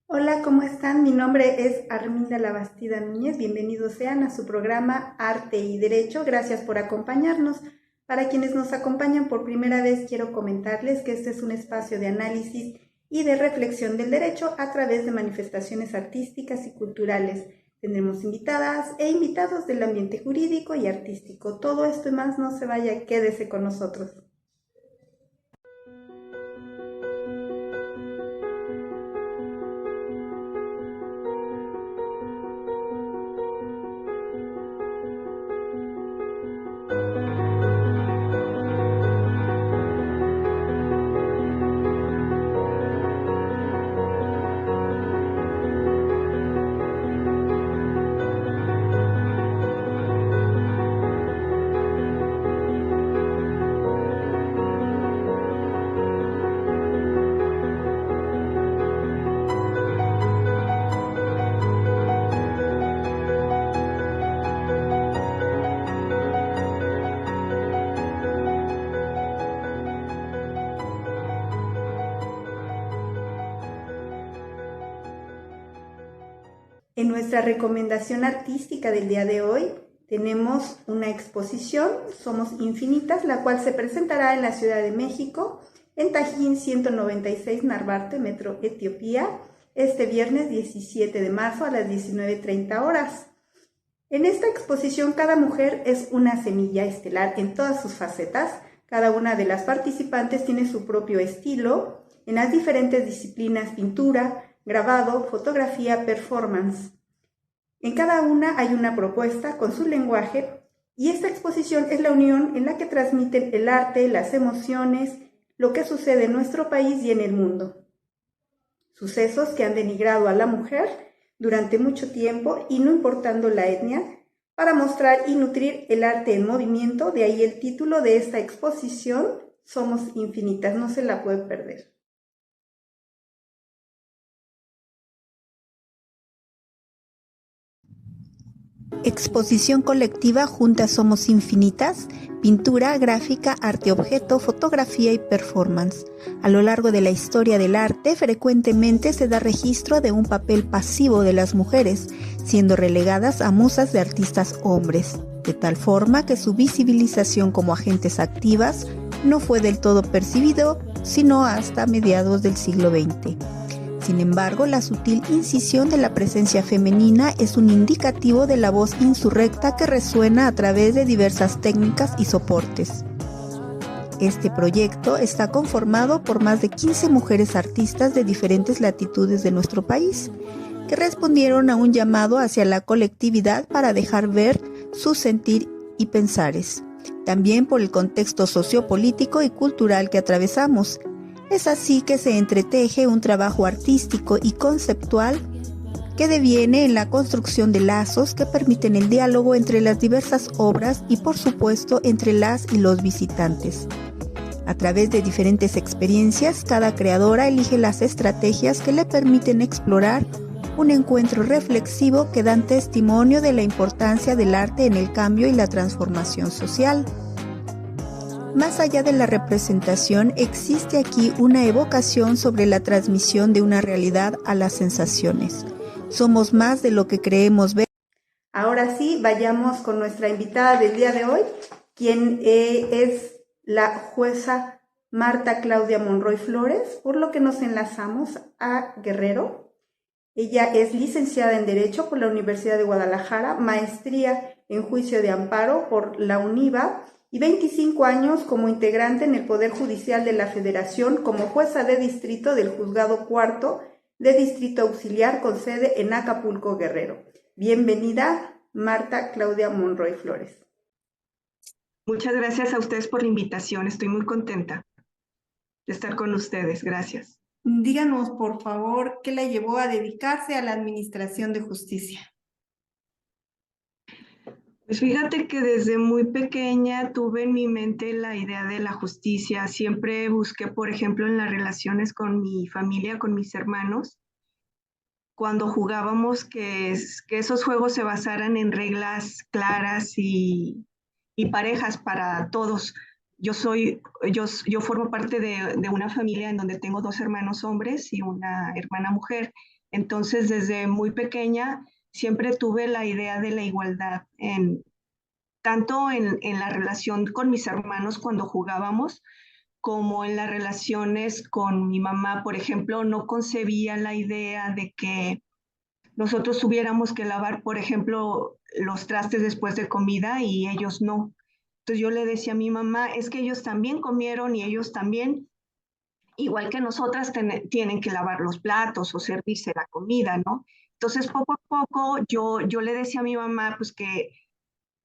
Hola, ¿cómo están? Mi nombre es Arminda Labastida Núñez. Bienvenidos sean a su programa Arte y Derecho. Gracias por acompañarnos. Para quienes nos acompañan por primera vez, quiero comentarles que este es un espacio de análisis y de reflexión del derecho a través de manifestaciones artísticas y culturales. Tendremos invitadas e invitados del ambiente jurídico y artístico. Todo esto y más, no se vaya, quédese con nosotros. En nuestra recomendación artística del día de hoy tenemos una exposición, Somos Infinitas, la cual se presentará en la Ciudad de México, en Tajín 196 Narvarte, Metro Etiopía, este viernes 17 de marzo a las 19:30 horas. En esta exposición cada mujer es una semilla estelar en todas sus facetas. Cada una de las participantes tiene su propio estilo en las diferentes disciplinas: pintura, grabado, fotografía, performance. En cada una hay una propuesta con su lenguaje y esta exposición es la unión en la que transmiten el arte, las emociones, lo que sucede en nuestro país y en el mundo. Sucesos que han denigrado a la mujer durante mucho tiempo y no importando la etnia, para mostrar y nutrir el arte en movimiento. De ahí el título de esta exposición, Somos Infinitas, no se la puede perder. Exposición colectiva Juntas Somos Infinitas, pintura, gráfica, arte objeto, fotografía y performance. A lo largo de la historia del arte, frecuentemente se da registro de un papel pasivo de las mujeres, siendo relegadas a musas de artistas hombres, de tal forma que su visibilización como agentes activas no fue del todo percibido, sino hasta mediados del siglo XX. Sin embargo, la sutil incisión de la presencia femenina es un indicativo de la voz insurrecta que resuena a través de diversas técnicas y soportes. Este proyecto está conformado por más de 15 mujeres artistas de diferentes latitudes de nuestro país, que respondieron a un llamado hacia la colectividad para dejar ver su sentir y pensares, también por el contexto sociopolítico y cultural que atravesamos. Es así que se entreteje un trabajo artístico y conceptual que deviene en la construcción de lazos que permiten el diálogo entre las diversas obras y, por supuesto, entre las y los visitantes. A través de diferentes experiencias, cada creadora elige las estrategias que le permiten explorar un encuentro reflexivo que dan testimonio de la importancia del arte en el cambio y la transformación social. Más allá de la representación, existe aquí una evocación sobre la transmisión de una realidad a las sensaciones. Somos más de lo que creemos ver. Ahora sí, vayamos con nuestra invitada del día de hoy, quien es la jueza Marta Claudia Monroy Flores, por lo que nos enlazamos a Guerrero. Ella es licenciada en Derecho por la Universidad de Guadalajara, maestría en Juicio de Amparo por la UNIVA y 25 años como integrante en el Poder Judicial de la Federación como jueza de distrito del Juzgado Cuarto de Distrito Auxiliar con sede en Acapulco, Guerrero. Bienvenida, Marta Claudia Monroy Flores. Muchas gracias a ustedes por la invitación. Estoy muy contenta de estar con ustedes. Gracias. Díganos, por favor, ¿qué la llevó a dedicarse a la administración de justicia? Pues fíjate que desde muy pequeña tuve en mi mente la idea de la justicia. Siempre busqué, por ejemplo, en las relaciones con mi familia, con mis hermanos, cuando jugábamos que esos juegos se basaran en reglas claras y parejas para todos. Yo formo parte de una familia en donde tengo dos hermanos hombres y una hermana mujer. Entonces, desde muy pequeña, siempre tuve la idea de la igualdad, tanto en la relación con mis hermanos cuando jugábamos, como en las relaciones con mi mamá. Por ejemplo, no concebía la idea de que nosotros tuviéramos que lavar, por ejemplo, los trastes después de comida y ellos no. Entonces yo le decía a mi mamá, es que ellos también comieron y ellos también, igual que nosotras, tienen que lavar los platos o servirse la comida, ¿no? Entonces poco a poco yo le decía a mi mamá pues que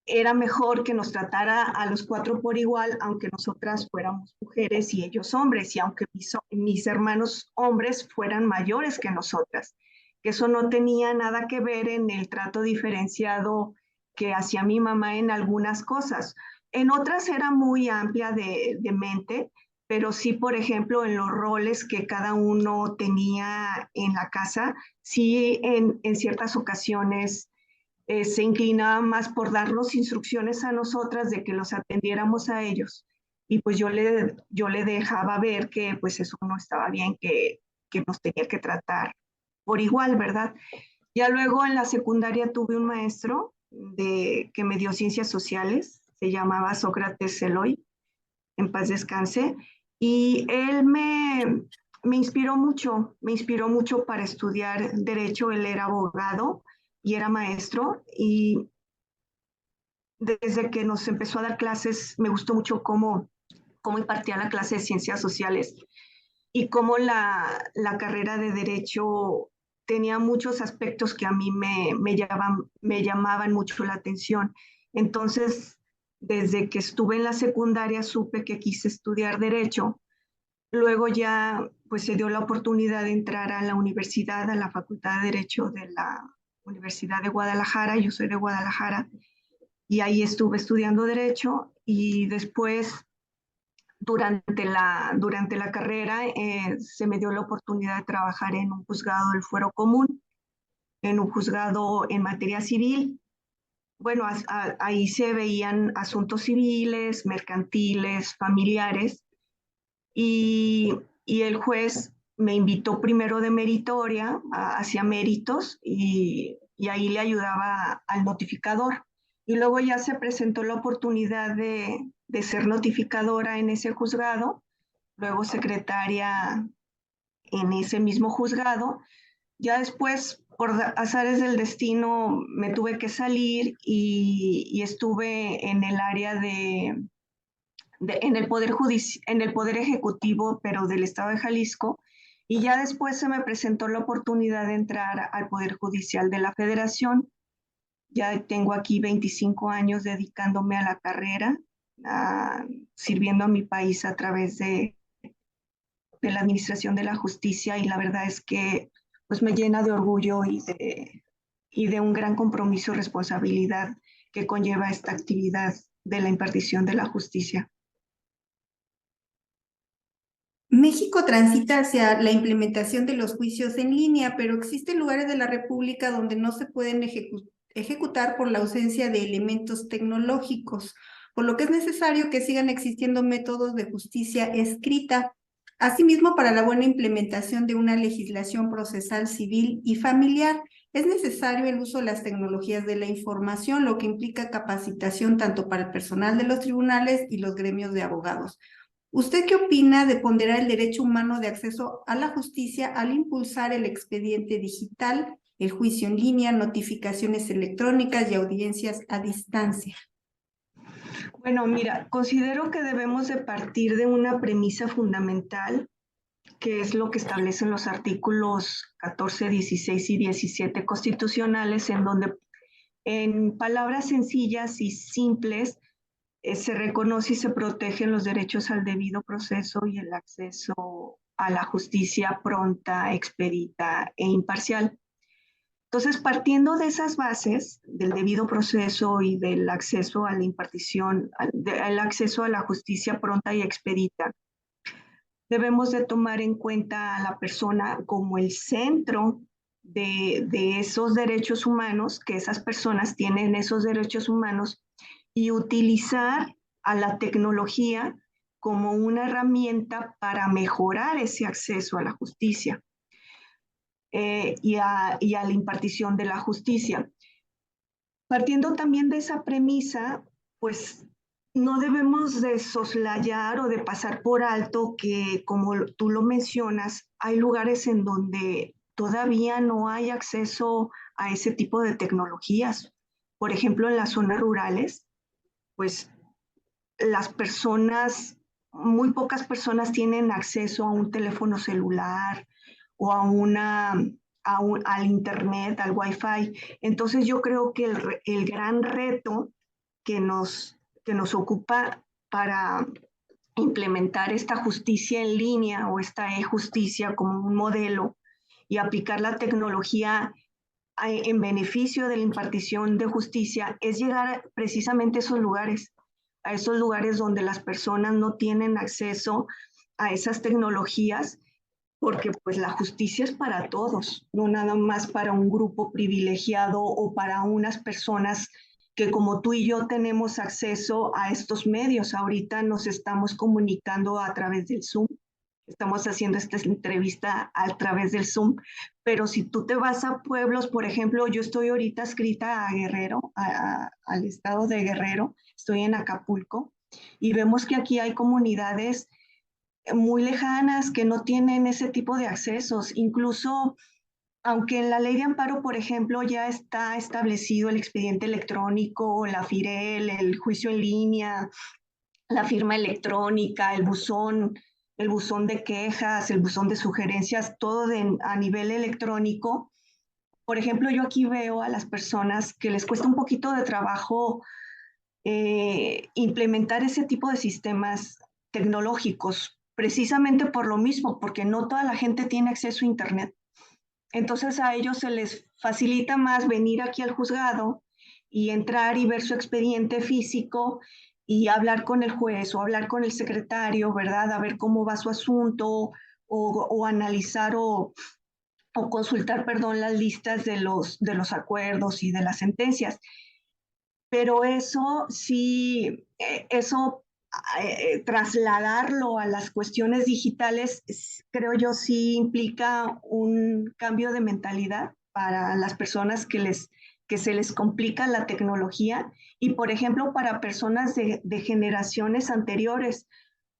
era mejor que nos tratara a los cuatro por igual, aunque nosotras fuéramos mujeres y ellos hombres, y aunque mis hermanos hombres fueran mayores que nosotras, que eso no tenía nada que ver en el trato diferenciado que hacía mi mamá en algunas cosas. En otras era muy amplia de mente, pero sí, por ejemplo, en los roles que cada uno tenía en la casa, sí en ciertas ocasiones se inclinaba más por darnos instrucciones a nosotras de que los atendiéramos a ellos. Y pues yo le dejaba ver que pues eso no estaba bien, que nos tenía que tratar por igual, ¿verdad? Ya luego en la secundaria tuve un maestro que me dio ciencias sociales, se llamaba Sócrates Eloy, en paz descanse, y él me inspiró mucho para estudiar derecho. Él era abogado y era maestro, y desde que nos empezó a dar clases me gustó mucho cómo impartía la clase de ciencias sociales y cómo la carrera de derecho tenía muchos aspectos que a mí me llamaban mucho la atención. Entonces, desde que estuve en la secundaria supe que quise estudiar derecho. Luego ya pues se dio la oportunidad de entrar a la universidad, a la Facultad de Derecho de la Universidad de Guadalajara. Yo soy de Guadalajara y ahí estuve estudiando derecho, y después durante la carrera se me dio la oportunidad de trabajar en un juzgado del fuero común, en un juzgado en materia civil. Bueno, ahí se veían asuntos civiles, mercantiles, familiares, y el juez me invitó primero de meritoria, hacia méritos, y ahí le ayudaba al notificador. Y luego ya se presentó la oportunidad de ser notificadora en ese juzgado, luego secretaria en ese mismo juzgado. Ya después, por azares del destino, me tuve que salir y estuve en el área en el Poder Ejecutivo, pero del Estado de Jalisco, y ya después se me presentó la oportunidad de entrar al Poder Judicial de la Federación. Ya tengo aquí 25 años dedicándome a la carrera, a, sirviendo a mi país a través de la Administración de la Justicia, y la verdad es que pues me llena de orgullo y de un gran compromiso y responsabilidad que conlleva esta actividad de la impartición de la justicia. México transita hacia la implementación de los juicios en línea, pero existen lugares de la República donde no se pueden ejecutar por la ausencia de elementos tecnológicos, por lo que es necesario que sigan existiendo métodos de justicia escrita. Asimismo, para la buena implementación de una legislación procesal civil y familiar, es necesario el uso de las tecnologías de la información, lo que implica capacitación tanto para el personal de los tribunales y los gremios de abogados. ¿Usted qué opina de ponderar el derecho humano de acceso a la justicia al impulsar el expediente digital, el juicio en línea, notificaciones electrónicas y audiencias a distancia? Bueno, mira, considero que debemos de partir de una premisa fundamental, que es lo que establecen los artículos 14, 16 y 17 constitucionales, en donde en palabras sencillas y simples se reconoce y se protegen los derechos al debido proceso y el acceso a la justicia pronta, expedita e imparcial. Entonces, partiendo de esas bases, del debido proceso y del acceso a la impartición, al acceso a la justicia pronta y expedita, debemos de tomar en cuenta a la persona como el centro de esos derechos humanos, que esas personas tienen esos derechos humanos, y utilizar a la tecnología como una herramienta para mejorar ese acceso a la justicia. y a la impartición de la justicia. Partiendo también de esa premisa, pues no debemos de soslayar o de pasar por alto que, como tú lo mencionas, hay lugares en donde todavía no hay acceso a ese tipo de tecnologías. Por ejemplo, en las zonas rurales, pues las personas, muy pocas personas tienen acceso a un teléfono celular o al internet, al wifi. Entonces yo creo que el gran reto que que nos ocupa para implementar esta justicia en línea o esta e-justicia como un modelo y aplicar la tecnología en beneficio de la impartición de justicia es llegar precisamente a esos lugares donde las personas no tienen acceso a esas tecnologías, porque pues la justicia es para todos, no nada más para un grupo privilegiado o para unas personas que como tú y yo tenemos acceso a estos medios. Ahorita nos estamos comunicando a través del Zoom, estamos haciendo esta entrevista a través del Zoom, pero si tú te vas a pueblos, por ejemplo, yo estoy ahorita escrita a Guerrero, al estado de Guerrero, estoy en Acapulco, y vemos que aquí hay comunidades muy lejanas que no tienen ese tipo de accesos. Incluso, aunque en la ley de amparo, por ejemplo, ya está establecido el expediente electrónico, la FIREL, el juicio en línea, la firma electrónica, el buzón de quejas, el buzón de sugerencias, todo a nivel electrónico. Por ejemplo, yo aquí veo a las personas que les cuesta un poquito de trabajo implementar ese tipo de sistemas tecnológicos, precisamente por lo mismo, porque no toda la gente tiene acceso a Internet. Entonces a ellos se les facilita más venir aquí al juzgado y entrar y ver su expediente físico y hablar con el juez o hablar con el secretario, ¿verdad? A ver cómo va su asunto o analizar o consultar, perdón, las listas de los acuerdos y de las sentencias. Pero eso sí, trasladarlo a las cuestiones digitales, creo yo sí implica un cambio de mentalidad para las personas que se les complica la tecnología y, por ejemplo, para personas de generaciones anteriores.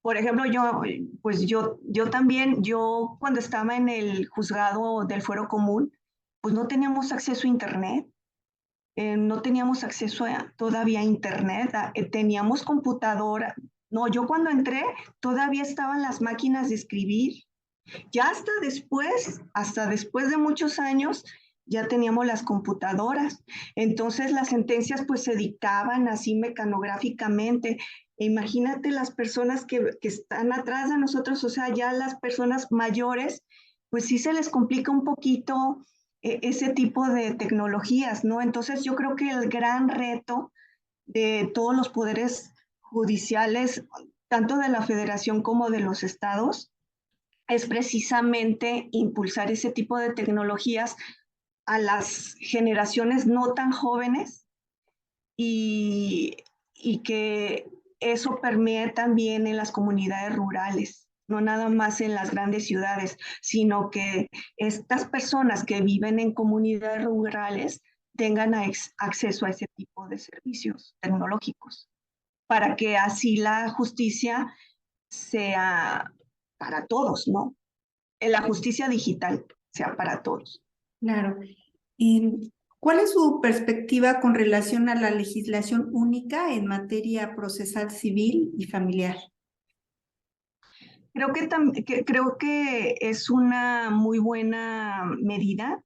Por ejemplo, yo también, yo cuando estaba en el juzgado del fuero común, pues no teníamos acceso a Internet, no teníamos acceso todavía a internet, teníamos computadora. No, yo cuando entré todavía estaban las máquinas de escribir. Ya hasta después de muchos años, ya teníamos las computadoras. Entonces las sentencias pues se dictaban así mecanográficamente. E imagínate las personas que están atrás de nosotros, o sea, ya las personas mayores, pues sí se les complica un poquito ese tipo de tecnologías, ¿no? Entonces yo creo que el gran reto de todos los poderes judiciales, tanto de la federación como de los estados, es precisamente impulsar ese tipo de tecnologías a las generaciones no tan jóvenes y, y que eso permee también en las comunidades rurales, no nada más en las grandes ciudades, sino que estas personas que viven en comunidades rurales tengan acceso a ese tipo de servicios tecnológicos, para que así la justicia sea para todos, ¿no? La justicia digital sea para todos. Claro. ¿Cuál es su perspectiva con relación a la legislación única en materia procesal civil y familiar? Creo que es una muy buena medida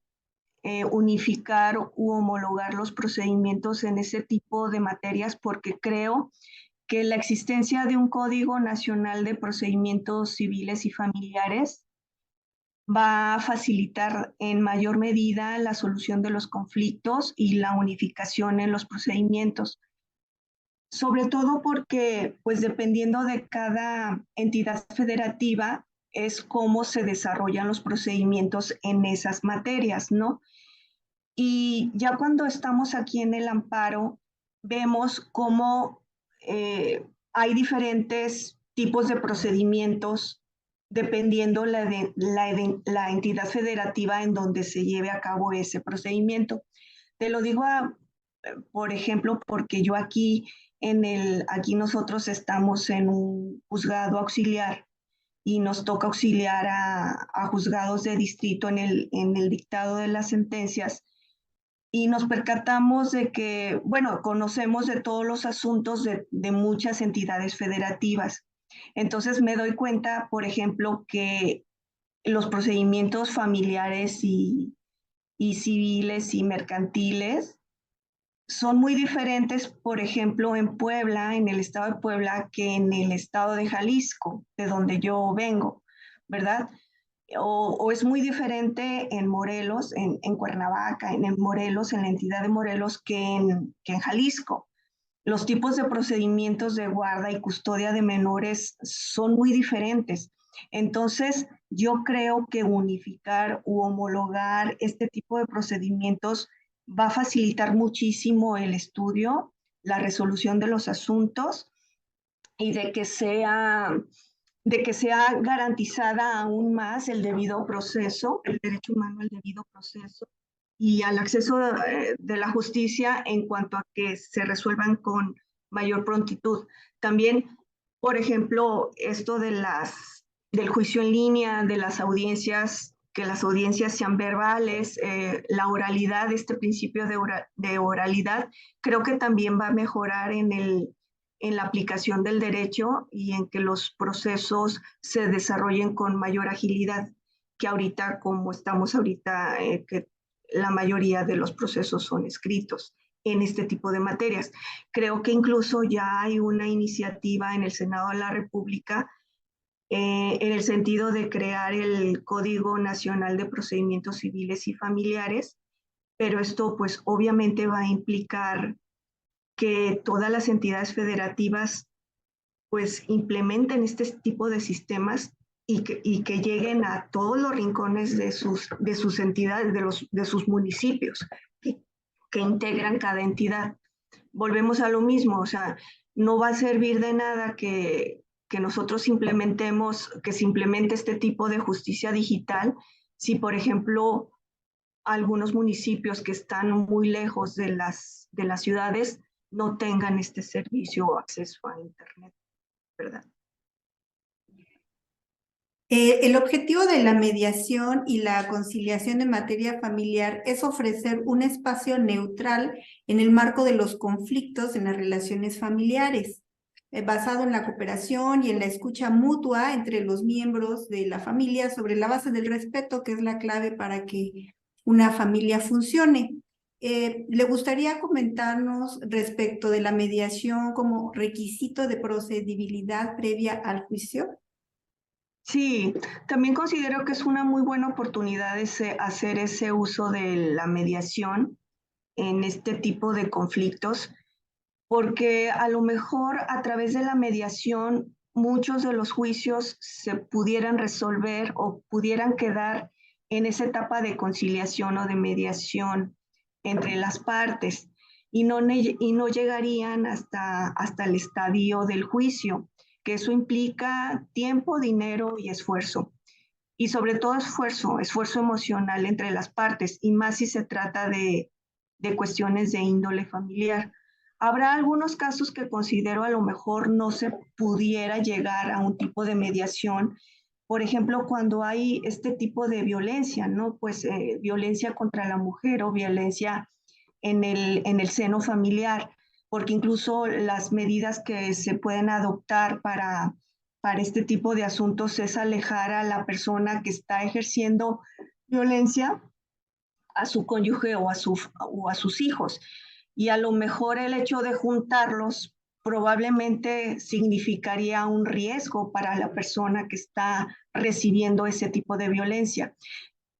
unificar u homologar los procedimientos en ese tipo de materias porque creo que la existencia de un Código Nacional de Procedimientos Civiles y Familiares va a facilitar en mayor medida la solución de los conflictos y la unificación en los procedimientos, sobre todo porque, pues dependiendo de cada entidad federativa, es cómo se desarrollan los procedimientos en esas materias, ¿no? Y ya cuando estamos aquí en el amparo, vemos cómo hay diferentes tipos de procedimientos dependiendo la entidad federativa en donde se lleve a cabo ese procedimiento. Te lo digo, por ejemplo, porque yo aquí nosotros estamos en un juzgado auxiliar y nos toca auxiliar a juzgados de distrito en el dictado de las sentencias y nos percatamos de que, bueno, conocemos de todos los asuntos de muchas entidades federativas. Entonces me doy cuenta, por ejemplo, que los procedimientos familiares y civiles y mercantiles son muy diferentes, por ejemplo, en Puebla, en el estado de Puebla, que en el estado de Jalisco, de donde yo vengo, ¿verdad? O es muy diferente en Morelos, en Cuernavaca, en Morelos, en la entidad de Morelos, que en Jalisco. Los tipos de procedimientos de guarda y custodia de menores son muy diferentes. Entonces, yo creo que unificar u homologar este tipo de procedimientos va a facilitar muchísimo el estudio, la resolución de los asuntos y de que sea garantizada aún más el debido proceso, el derecho humano al debido proceso y al acceso de la justicia en cuanto a que se resuelvan con mayor prontitud. También, por ejemplo, esto del juicio en línea, de las audiencias, que las audiencias sean verbales, la oralidad, este principio de oralidad, creo que también va a mejorar en la aplicación del derecho y en que los procesos se desarrollen con mayor agilidad que ahorita, como estamos ahorita, que la mayoría de los procesos son escritos en este tipo de materias. Creo que incluso ya hay una iniciativa en el Senado de la República en el sentido de crear el Código Nacional de Procedimientos Civiles y Familiares, pero esto pues obviamente va a implicar que todas las entidades federativas pues implementen este tipo de sistemas y que lleguen a todos los rincones de sus entidades, de sus municipios que integran cada entidad. Volvemos a lo mismo, o sea, no va a servir de nada que nosotros implementemos, que se implemente este tipo de justicia digital si, por ejemplo, algunos municipios que están muy lejos de las ciudades no tengan este servicio o acceso a Internet, ¿verdad? El objetivo de la mediación y la conciliación en materia familiar es ofrecer un espacio neutral en el marco de los conflictos en las relaciones familiares, basado en la cooperación y en la escucha mutua entre los miembros de la familia sobre la base del respeto, que es la clave para que una familia funcione. ¿Le gustaría comentarnos respecto de la mediación como requisito de procedibilidad previa al juicio? Sí, también considero que es una muy buena oportunidad hacer ese uso de la mediación en este tipo de conflictos, porque a lo mejor a través de la mediación muchos de los juicios se pudieran resolver o pudieran quedar en esa etapa de conciliación o de mediación entre las partes y no llegarían hasta el estadio del juicio, que eso implica tiempo, dinero y esfuerzo. Y sobre todo esfuerzo emocional entre las partes, y más si se trata de cuestiones de índole familiar. Habrá algunos casos que considero a lo mejor no se pudiera llegar a un tipo de mediación, por ejemplo, cuando hay este tipo de violencia, ¿no? Pues violencia contra la mujer o violencia en el seno familiar, porque incluso las medidas que se pueden adoptar para este tipo de asuntos es alejar a la persona que está ejerciendo violencia a su cónyuge o a sus hijos. Y a lo mejor el hecho de juntarlos probablemente significaría un riesgo para la persona que está recibiendo ese tipo de violencia.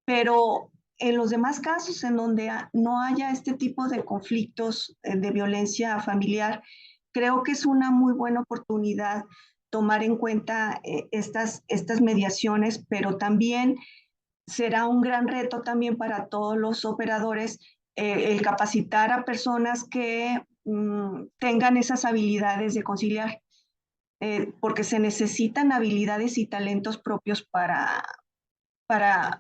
Pero en los demás casos en donde no haya este tipo de conflictos de violencia familiar, creo que es una muy buena oportunidad tomar en cuenta estas mediaciones, pero también será un gran reto también para todos los operadores el capacitar a personas que tengan esas habilidades de conciliar. porque se necesitan habilidades y talentos propios para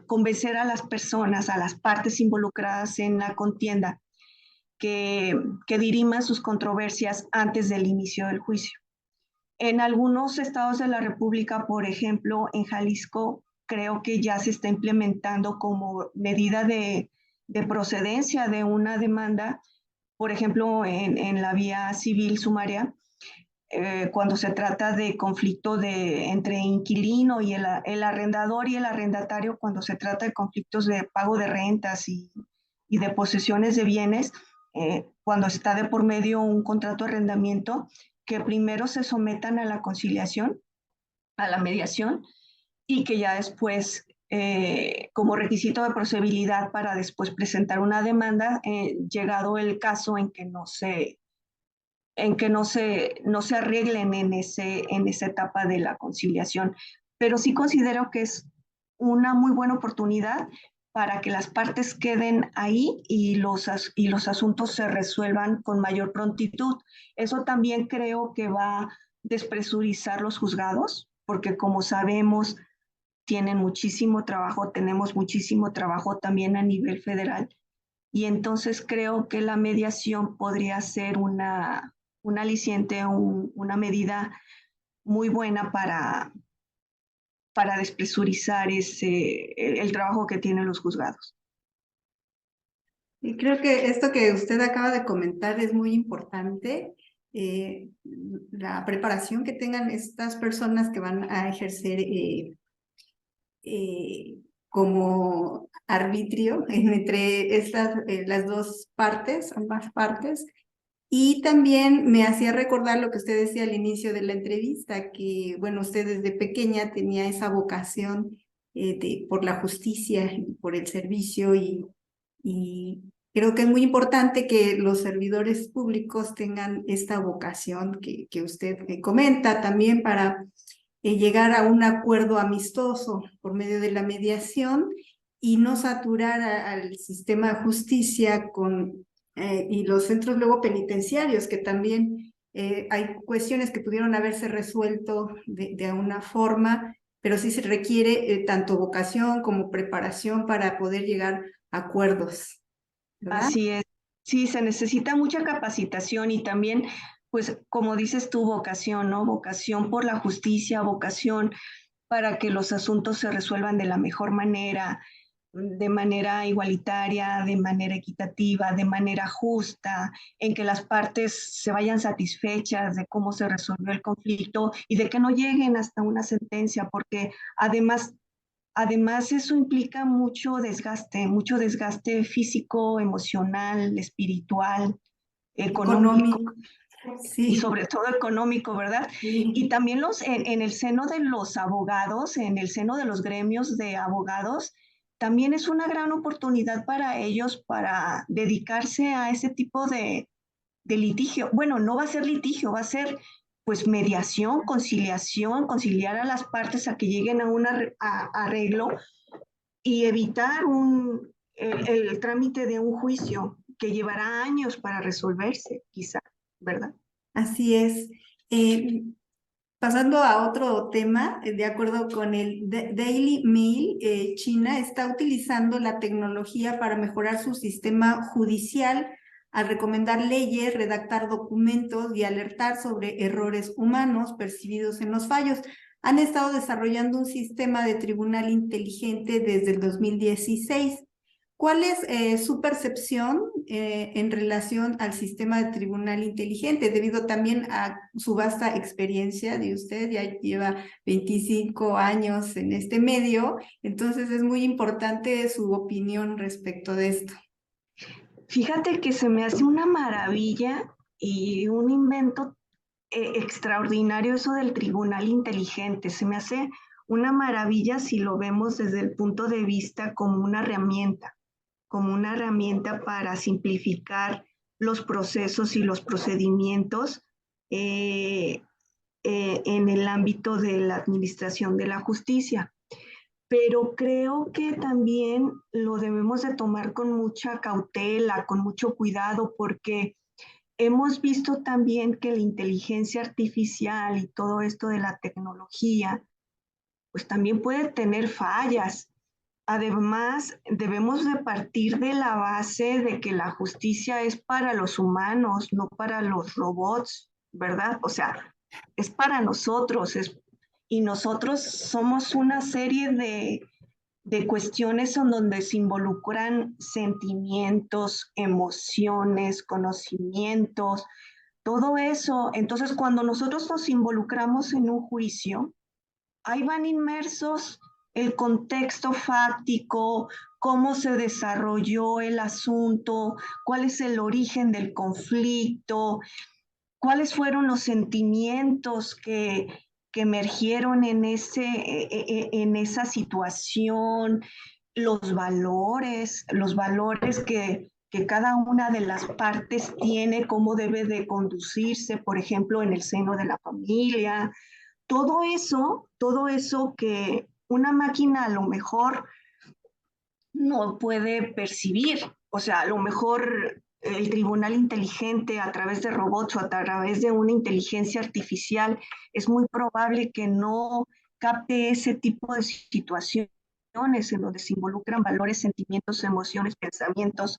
convencer a las personas, a las partes involucradas en la contienda, que diriman sus controversias antes del inicio del juicio. En algunos estados de la República, por ejemplo, en Jalisco, creo que ya se está implementando como medida de procedencia de una demanda, por ejemplo, en la vía civil sumaria, cuando se trata de conflicto entre inquilino y el arrendador y el arrendatario, cuando se trata de conflictos de pago de rentas y de posesiones de bienes, cuando está de por medio un contrato de arrendamiento, que primero se sometan a la conciliación, a la mediación, y que ya después, como requisito de procedibilidad para después presentar una demanda, llegado el caso no se arreglen en esa etapa de la conciliación. Pero sí considero que es una muy buena oportunidad para que las partes queden ahí y los asuntos se resuelvan con mayor prontitud. Eso también creo que va a despresurizar los juzgados, porque como sabemos, tienen muchísimo trabajo, tenemos muchísimo trabajo también a nivel federal. Y entonces creo que la mediación podría ser un aliciente, una medida muy buena para despresurizar el trabajo que tienen los juzgados. Y creo que esto que usted acaba de comentar es muy importante, la preparación que tengan estas personas que van a ejercer como arbitrio entre las dos partes, ambas partes. Y también me hacía recordar lo que usted decía al inicio de la entrevista, que bueno, usted desde pequeña tenía esa vocación por la justicia y por el servicio y creo que es muy importante que los servidores públicos tengan esta vocación que usted comenta también para llegar a un acuerdo amistoso por medio de la mediación y no saturar al sistema de justicia y los centros luego penitenciarios, que también hay cuestiones que pudieron haberse resuelto de una forma, pero sí se requiere tanto vocación como preparación para poder llegar a acuerdos, ¿verdad? Así es. Sí, se necesita mucha capacitación y también, pues, como dices tú, vocación, ¿no? Vocación por la justicia, vocación para que los asuntos se resuelvan de la mejor manera, de manera igualitaria, de manera equitativa, de manera justa, en que las partes se vayan satisfechas de cómo se resolvió el conflicto y de que no lleguen hasta una sentencia, porque además eso implica mucho desgaste físico, emocional, espiritual, económico Económico, y sí, sobre todo económico, ¿verdad? Y sí. también en el seno de los abogados, en el seno de los gremios de abogados, también es una gran oportunidad para ellos para dedicarse a ese tipo de litigio. Bueno, no va a ser litigio, va a ser pues mediación, conciliación, conciliar a las partes a que lleguen a un arreglo y evitar el trámite de un juicio que llevará años para resolverse, quizá, ¿verdad? Así es. Eh, Pasando a otro tema, de acuerdo con el Daily Mail, China está utilizando la tecnología para mejorar su sistema judicial al recomendar leyes, redactar documentos y alertar sobre errores humanos percibidos en los fallos. Han estado desarrollando un sistema de tribunal inteligente desde el 2016. ¿Cuál es su percepción en relación al sistema de tribunal inteligente? Debido también a su vasta experiencia de usted, ya lleva 25 años en este medio, entonces es muy importante su opinión respecto de esto. Fíjate que se me hace una maravilla y un invento extraordinario eso del tribunal inteligente. Se me hace una maravilla si lo vemos desde el punto de vista como una herramienta para simplificar los procesos y los procedimientos eh, en el ámbito de la administración de la justicia. Pero creo que también lo debemos de tomar con mucha cautela, con mucho cuidado, porque hemos visto también que la inteligencia artificial y todo esto de la tecnología, pues también puede tener fallas. Además, debemos de partir de la base de que la justicia es para los humanos, no para los robots, ¿verdad? O sea, es para nosotros, y nosotros somos una serie de cuestiones en donde se involucran sentimientos, emociones, conocimientos, todo eso. Entonces, cuando nosotros nos involucramos en un juicio, ahí van inmersos el contexto fáctico, cómo se desarrolló el asunto, cuál es el origen del conflicto, cuáles fueron los sentimientos que emergieron en esa situación, los valores que cada una de las partes tiene, cómo debe de conducirse, por ejemplo, en el seno de la familia, todo eso que una máquina a lo mejor no puede percibir. O sea, a lo mejor el tribunal inteligente a través de robots o a través de una inteligencia artificial es muy probable que no capte ese tipo de situaciones en donde se involucran valores, sentimientos, emociones, pensamientos,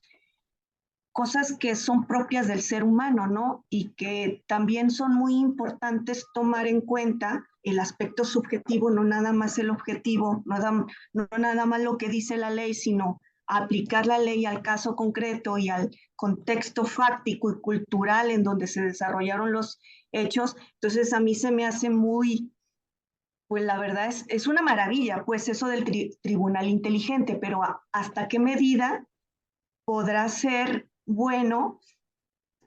cosas que son propias del ser humano, ¿no? Y que también son muy importantes tomar en cuenta el aspecto subjetivo, no nada más el objetivo, no nada más lo que dice la ley, sino aplicar la ley al caso concreto y al contexto fáctico y cultural en donde se desarrollaron los hechos. Entonces a mí se me hace muy, pues la verdad es una maravilla, pues eso del tribunal inteligente, pero ¿hasta qué medida podrá ser bueno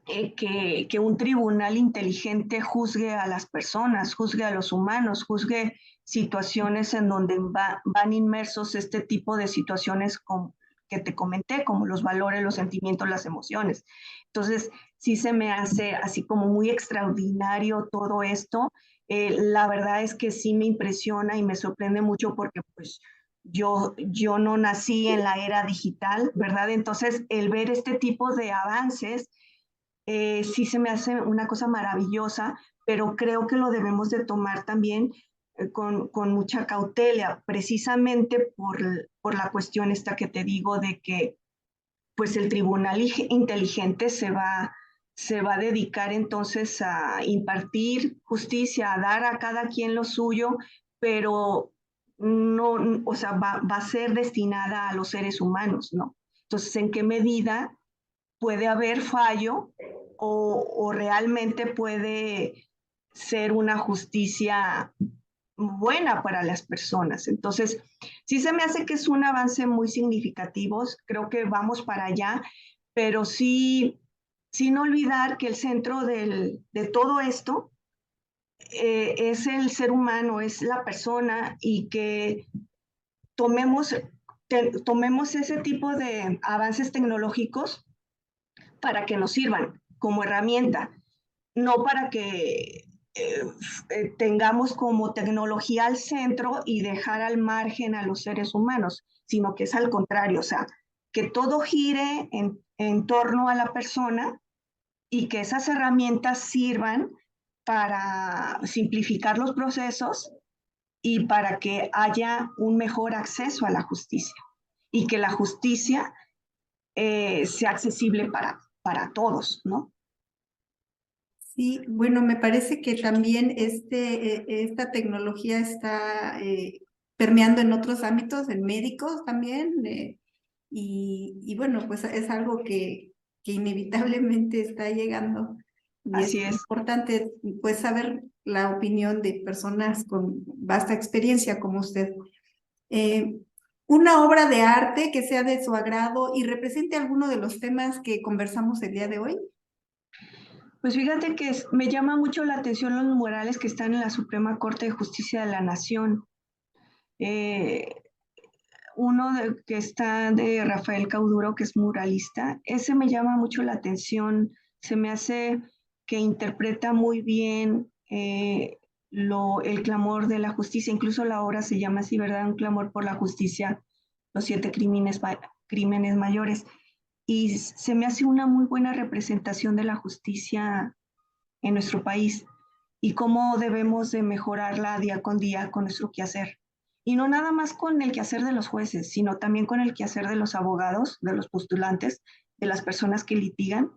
que un tribunal inteligente juzgue a las personas, juzgue a los humanos, juzgue situaciones en donde van inmersos este tipo de situaciones que te comenté, como los valores, los sentimientos, las emociones? Entonces, sí se me hace así como muy extraordinario todo esto. La verdad es que sí me impresiona y me sorprende mucho porque pues yo no nací en la era digital, ¿verdad? Entonces, el ver este tipo de avances sí se me hace una cosa maravillosa, pero creo que lo debemos de tomar también con mucha cautela, precisamente por la cuestión esta que te digo de que pues el tribunal inteligente se va a dedicar entonces a impartir justicia, a dar a cada quien lo suyo, pero no, o sea, va a ser destinada a los seres humanos, ¿no? Entonces, ¿en qué medida puede haber fallo o realmente puede ser una justicia buena para las personas? Entonces, sí se me hace que es un avance muy significativo, creo que vamos para allá, pero sí, sin olvidar que el centro de todo esto es el ser humano, es la persona y que tomemos, tomemos ese tipo de avances tecnológicos para que nos sirvan como herramienta, no para que tengamos como tecnología al centro y dejar al margen a los seres humanos, sino que es al contrario, o sea, que todo gire en torno a la persona y que esas herramientas sirvan para simplificar los procesos y para que haya un mejor acceso a la justicia y que la justicia sea accesible para todos, ¿no? Sí, bueno, me parece que también esta tecnología está permeando en otros ámbitos, en médicos también, y bueno, pues es algo que inevitablemente está llegando y es Así es. importante pues saber la opinión de personas con vasta experiencia como usted. Eh, una obra de arte que sea de su agrado y represente alguno de los temas que conversamos el día de hoy. Pues fíjate que me llama mucho la atención los murales que están en la Suprema Corte de Justicia de la Nación. Eh, que está de Rafael Cauduro, que es muralista, ese me llama mucho la atención, se me hace que interpreta muy bien el clamor de la justicia, incluso la obra se llama así, ¿verdad? Un clamor por la justicia, los 7 crímenes mayores. y se me hace una muy buena representación de la justicia en nuestro país y cómo debemos de mejorarla día con día con nuestro quehacer. Y no nada más con el quehacer de los jueces, sino también con el quehacer de los abogados, de los postulantes, de las personas que litigan,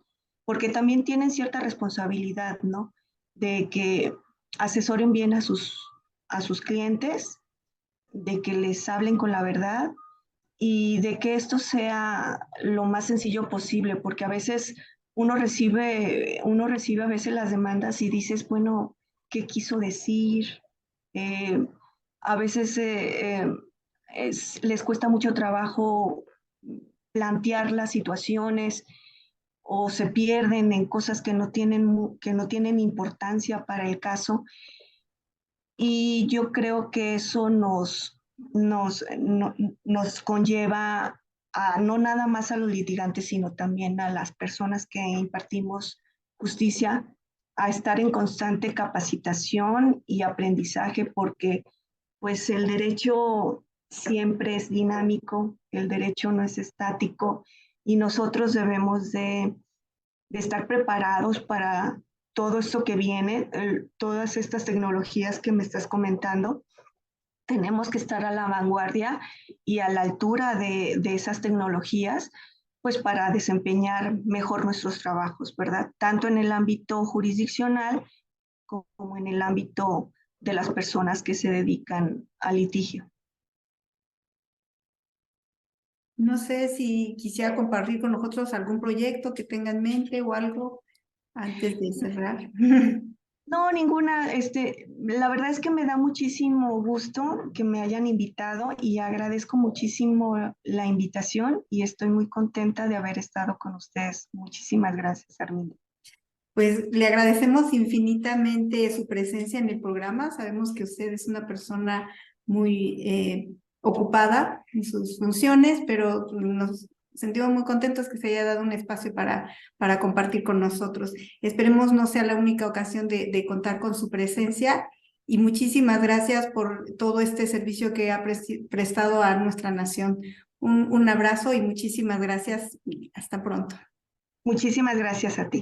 porque también tienen cierta responsabilidad, ¿no? De que asesoren bien a sus clientes, de que les hablen con la verdad y de que esto sea lo más sencillo posible, porque a veces uno recibe a veces las demandas y dices, bueno, ¿qué quiso decir? Eh, a veces les cuesta mucho trabajo plantear las situaciones o se pierden en cosas que no tienen importancia para el caso. Y yo creo que eso nos conlleva a no nada más a los litigantes, sino también a las personas que impartimos justicia, a estar en constante capacitación y aprendizaje, porque pues el derecho siempre es dinámico, el derecho no es estático y nosotros debemos de estar preparados para todo esto que viene, todas estas tecnologías que me estás comentando. Tenemos que estar a la vanguardia y a la altura de esas tecnologías, pues para desempeñar mejor nuestros trabajos, ¿verdad? Tanto en el ámbito jurisdiccional como en el ámbito de las personas que se dedican al litigio. No sé si quisiera compartir con nosotros algún proyecto que tenga en mente o algo antes de cerrar. No, ninguna, la verdad es que me da muchísimo gusto que me hayan invitado y agradezco muchísimo la invitación y estoy muy contenta de haber estado con ustedes. Muchísimas gracias, Arminda. Pues le agradecemos infinitamente su presencia en el programa. Sabemos que usted es una persona muy ocupada en sus funciones, pero nos sentimos muy contentos que se haya dado un espacio para compartir con nosotros. Esperemos no sea la única ocasión de contar con su presencia y muchísimas gracias por todo este servicio que ha prestado a nuestra nación. Un abrazo y muchísimas gracias y hasta pronto. Muchísimas gracias a ti.